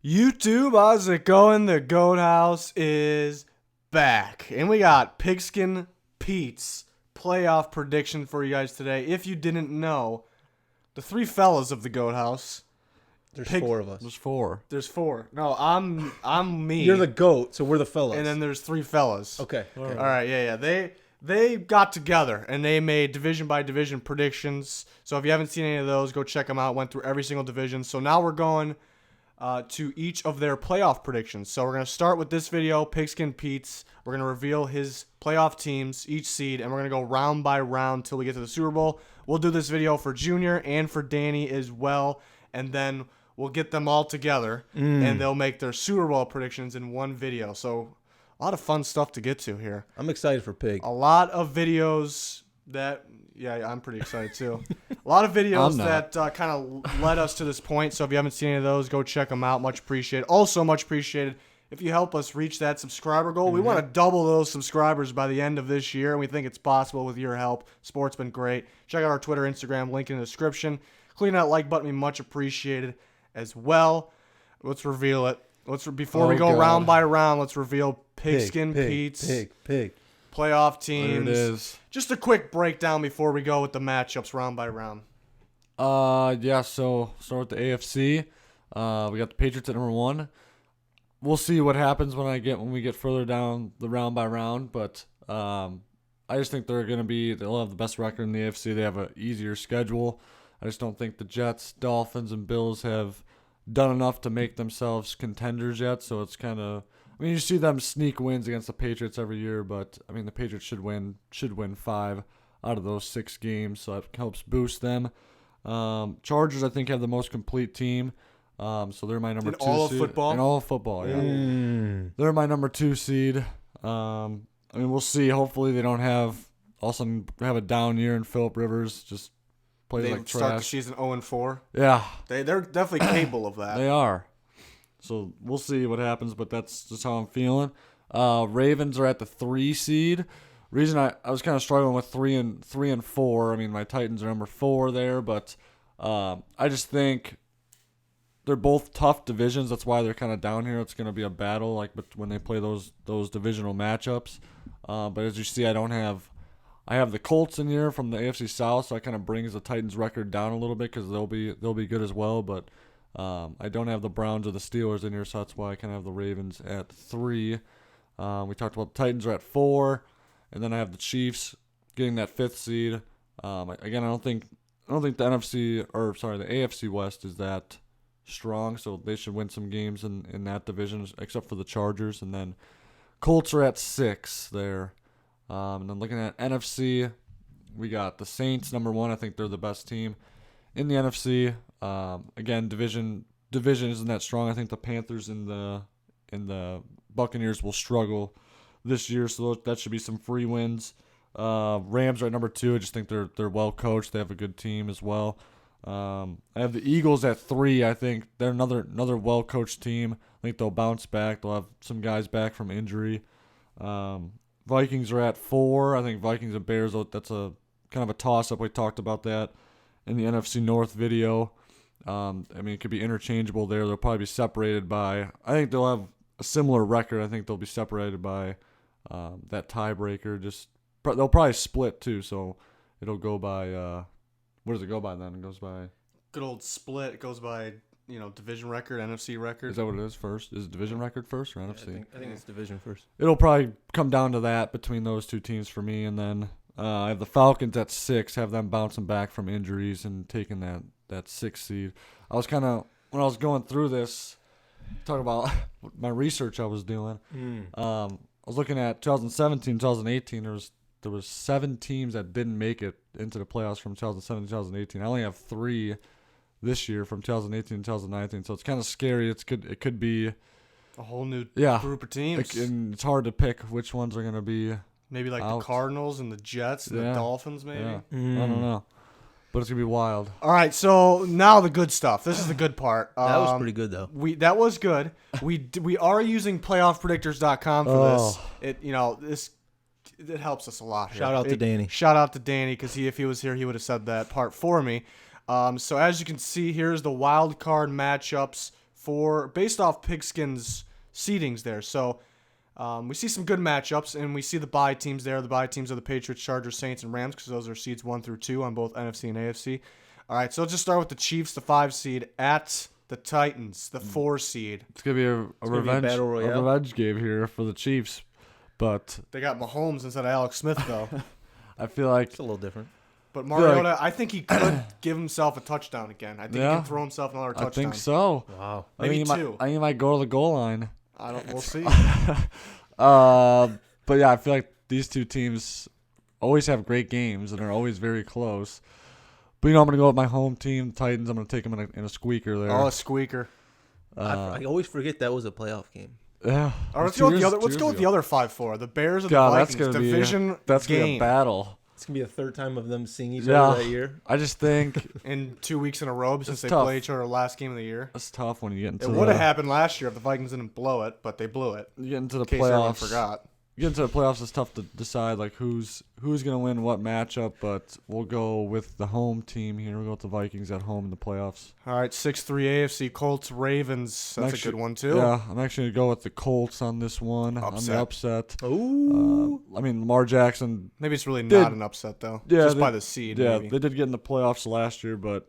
YouTube, how's it going? The Goat House is back. And we got Pigskin Pete's playoff prediction for you guys today. If you didn't know, the three fellas of the Goat House. There's four of us. There's four. No, I'm me. You're the goat, so we're the fellas. And then there's three fellas. Okay. All right, yeah. They got together and they made division by division predictions. So if you haven't seen any of those, go check them out. Went through every single division. So now we're going to each of their playoff predictions. So we're going to start with this video, Pigskin Pete's. We're going to reveal his playoff teams, each seed, and we're going to go round by round till we get to the Super Bowl. We'll do this video for Junior and for Danny as well, and then we'll get them all together, and they'll make their Super Bowl predictions in one video. So a lot of fun stuff to get to here. I'm excited for Pig. A lot of videos that... Yeah, I'm pretty excited too. A lot of videos that kind of led us to this point. So if you haven't seen any of those, go check them out. Much appreciated. Also, much appreciated if you help us reach that subscriber goal. We want to double those subscribers by the end of this year, and we think it's possible with your help. Sport's been great. Check out our Twitter, Instagram, link in the description. Clicking that like button, we much appreciated as well. Let's reveal it. Before we go round by round, let's reveal Pigskin Pete's playoff teams. There it is. Just a quick breakdown before we go with the matchups round by round. So start with the AFC. We got the Patriots at number 1. We'll see what happens when we get further down the round by round, but I just think they'll have the best record in the AFC. They have an easier schedule. I just don't think the Jets, Dolphins, and Bills have done enough to make themselves contenders yet, so it's kind of... you see them sneak wins against the Patriots every year, but, the Patriots should win 5 out of those 6 games, so that helps boost them. Chargers, I think, have the most complete team, so they're my number 2 seed. In all of football? Yeah. They're my number 2 seed. We'll see. Hopefully they don't have a down year and Phillip Rivers just plays like trash. Start the season 0-4. Yeah. They're definitely capable of that. They are. So we'll see what happens, but that's just how I'm feeling. Ravens are at the 3 seed. Reason I was kind of struggling with 3 and 4. My Titans are number 4 there, but I just think they're both tough divisions. That's why they're kind of down here. It's going to be a battle when they play those divisional matchups. But as you see, I have the Colts in here from the AFC South, so that kind of brings the Titans record down a little bit because they'll be good as well, but I don't have the Browns or the Steelers in here, so that's why I kind of have the Ravens at 3. We talked about the Titans are at 4, and then I have the Chiefs getting that 5th seed. Again, I don't think the AFC West is that strong, so they should win some games in that division, except for the Chargers. And then Colts are at 6 there. And then looking at NFC, we got the Saints number 1. I think they're the best team in the NFC. Again, division isn't that strong. I think the Panthers and the Buccaneers will struggle this year, so that should be some free wins. Rams are at number 2. I just think they're well coached. They have a good team as well. I have the Eagles at 3. I think they're another well coached team. I think they'll bounce back. They'll have some guys back from injury. Vikings are at 4. I think Vikings and Bears, that's a kind of a toss-up. We talked about that in the NFC North video. It could be interchangeable there. They'll probably be separated by... I think they'll have a similar record. I think they'll be separated by that tiebreaker. They'll probably split, too, so it'll go by... what does it go by then? It goes by... Good old split. It goes by... division record, NFC record. Is that what it is first? Is division record first or NFC? I think it's division first. It'll probably come down to that between those 2 teams for me. And then I have the Falcons at 6, have them bouncing back from injuries and taking that 6th seed. I was kind of, when I was going through this, talking about my research I was doing, I was looking at 2017, 2018. There was 7 teams that didn't make it into the playoffs from 2017, 2018. I only have 3 this year from 2018 and 2019, so it's kind of scary. It could be a whole new group of teams. And it's hard to pick which ones are going to be maybe like out. The Cardinals and the Jets and the Dolphins maybe. Yeah. I don't know. But it's going to be wild. All right, so now the good stuff. This is the good part. That was pretty good, though. That was good. We are using playoffpredictors.com for this. It helps us a lot here. Shout out to Danny. Shout out to Danny, because if he was here, he would have said that part for me. So as you can see, here's the wild card matchups based off Pigskin's seedings there. So we see some good matchups, and we see the bye teams there. The bye teams are the Patriots, Chargers, Saints, and Rams, because those are seeds 1 through 2 on both NFC and AFC. All right, so let's just start with the Chiefs, the 5 seed, at the Titans, the 4 seed. It's gonna be a revenge game here for the Chiefs, but they got Mahomes instead of Alex Smith though. I feel like it's a little different. But Mariota, I think he could give himself a touchdown again. I think he can throw himself another touchdown. I think so. Wow, maybe 2. I think he might go to the goal line. We'll see. But yeah, I feel like these two teams always have great games and are always very close. But, I'm going to go with my home team, Titans. I'm going to take them in a squeaker there. Oh, a squeaker. I always forget that was a playoff game. Yeah. All right, let's go with the other 5-4. The Bears and the Vikings. Division that's game. That's going to be a battle. It's going to be the third time of them seeing each other that year. I just think in 2 weeks in a row since they tough. play each other last game of the year. That's tough when you get into it would have happened last year if the Vikings didn't blow it, but they blew it. You get into the playoffs. Everyone forgot. You get into the playoffs, it's tough to decide like who's going to win what matchup, but we'll go with the home team here. We'll go with the Vikings at home in the playoffs. All right, 6-3 AFC Colts Ravens. That's a good one too. Yeah, I'm actually going to go with the Colts on this one. On the upset. Ooh. Lamar Jackson. Maybe it's really not an upset though. Yeah, just by the seed. Yeah, maybe. they did get in the playoffs last year, but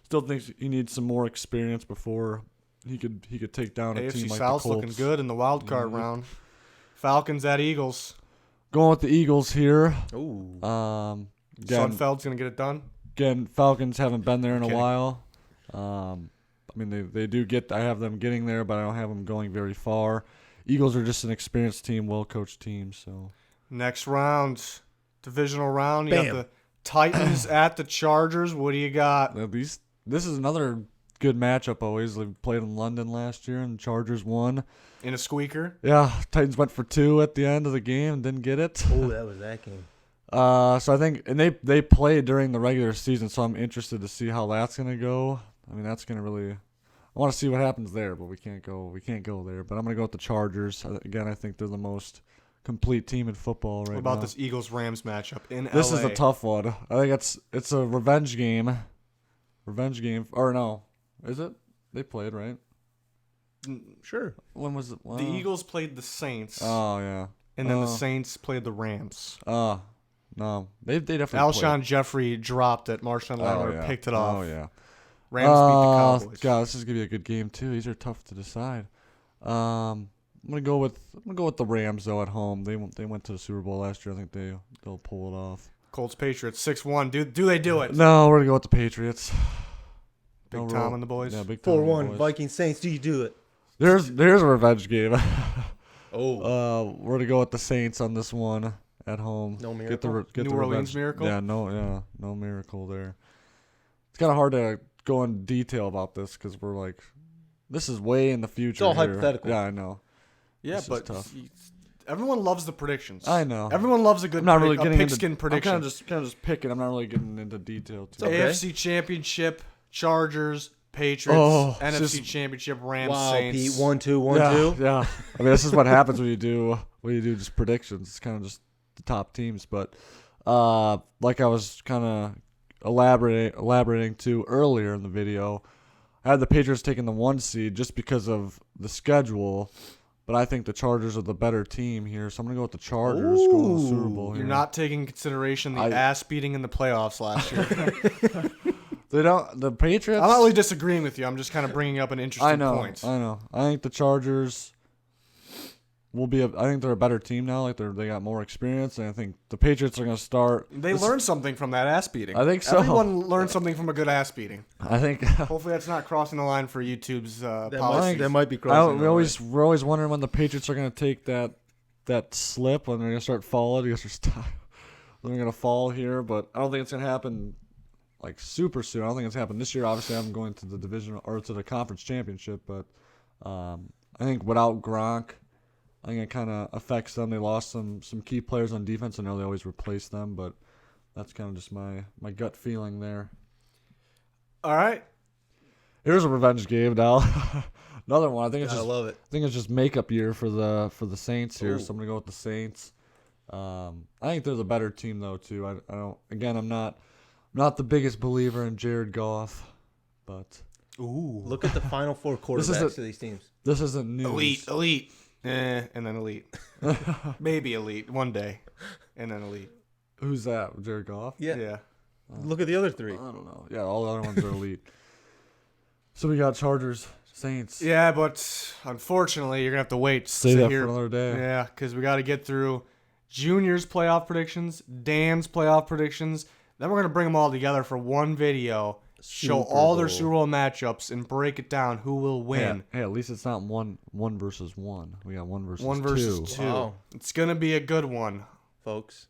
still thinks he needs some more experience before he could take down a team AFC like South's the Colts. looking good in the wild card round. Falcons at Eagles. Going with the Eagles here. Ooh. Sudfeld's going to get it done? Again, Falcons haven't been there in a while. I mean, they do get – I have them getting there, but I don't have them going very far. Eagles are just an experienced team, well-coached team. So next round, divisional round. You got the Titans at the Chargers. What do you got? This is another good matchup always. They played in London last year, and the Chargers won. In a squeaker? Yeah, Titans went for 2 at the end of the game and didn't get it. Oh, that was that game. So I think, and they played during the regular season, so I'm interested to see how that's gonna go. I mean, that's gonna really. I want to see what happens there, but we can't go there. But I'm gonna go with the Chargers again. I think they're the most complete team in football right now. What about this Eagles-Rams matchup in LA? This is a tough one. I think it's a revenge game. Or no, is it? They played, right? Sure. When was it? The Eagles played the Saints. Oh yeah. And then the Saints played the Rams. No, they definitely. Alshon Jeffrey dropped it. Marshawn Lattimore picked it off. Oh yeah. Rams beat the Cowboys. God, this is gonna be a good game too. These are tough to decide. I'm gonna go with the Rams though at home. They went to the Super Bowl last year. I think they'll pull it off. Colts Patriots 6-1. Do they do it? No, we're gonna go with the Patriots. Big Tom and the boys. Yeah, Big Tom 4-1 Vikings Saints. Do you do it? There's a revenge game. We're gonna go with the Saints on this one at home. No miracle. Get New the Orleans revenge. miracle. Yeah, no miracle there. It's kind of hard to go in detail about this because we're like, this is way in the future. It's all hypothetical. Yeah, I know. Yeah, this but tough. everyone loves the predictions. I know. Everyone loves a good I'm not really getting pigskin into, prediction. I'm kind of just picking. I'm not really getting into detail. Too. Okay. AFC Championship, Chargers, Patriots, NFC just, Championship, Rams, wow, Saints. Pete, 1-2, 1-2. Yeah. I mean, this is what happens when you do just predictions. It's kind of just the top teams, but like I was kind of elaborating to earlier in the video, I had the Patriots taking the 1 seed just because of the schedule, but I think the Chargers are the better team here, so I'm gonna go with the Chargers going to the Super Bowl here. You're not taking into consideration the ass beating in the playoffs last year. They don't. The Patriots. I'm not really disagreeing with you. I'm just kind of bringing up an interesting point. I know. I think the Chargers will be. I think they're a better team now. Like they got more experience, and I think the Patriots are going to start. They learned something from that ass beating. I think so. Everyone learned something from a good ass beating. I think. Hopefully, that's not crossing the line for YouTube's policies. That might be crossing. We're always wondering when the Patriots are going to take that slip when they're going to start falling. They're going to fall here, but I don't think it's going to happen. Like super soon. I don't think it's happened this year. Obviously, I'm going to the division or to the conference championship, but I think without Gronk, I think it kind of affects them. They lost some key players on defense. I know they always replace them, but that's kind of just my gut feeling there. All right. Here's a revenge game now. Another one. I think I love it. I think it's just makeup year for the Saints here. Ooh. So I'm gonna go with the Saints. I think they're the better team though too. I don't. Again, I'm not the biggest believer in Jared Goff, but Ooh. Look at the final four quarterbacks of these teams. This isn't news. Elite. And then elite. Maybe elite one day. And then elite. Who's that? Jared Goff? Yeah. Look at the other three. I don't know. Yeah, all the other ones are elite. So we got Chargers, Saints. Yeah, but unfortunately, you're going to have to wait. Say that for another day. Yeah, because we got to get through Junior's playoff predictions, Dan's playoff predictions. Then we're going to bring them all together for one video, show all their Super Bowl matchups, and break it down who will win. Hey, at least it's not one versus one. We got one versus two. Wow. It's going to be a good one, folks.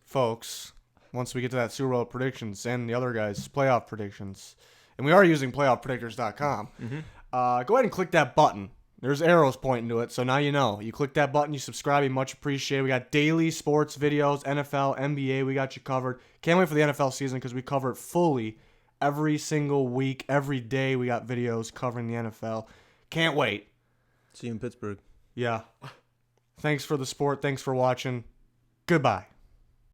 Once we get to that Super Bowl predictions and the other guys' playoff predictions. And we are using playoffpredictors.com. Mm-hmm. Go ahead and click that button. There's arrows pointing to it, so now you know. You click that button, you subscribe, you much appreciated. We got daily sports videos, NFL, NBA, we got you covered. Can't wait for the NFL season because we cover it fully every single week, every day. We got videos covering the NFL. Can't wait. See you in Pittsburgh. Yeah. Thanks for the support. Thanks for watching. Goodbye.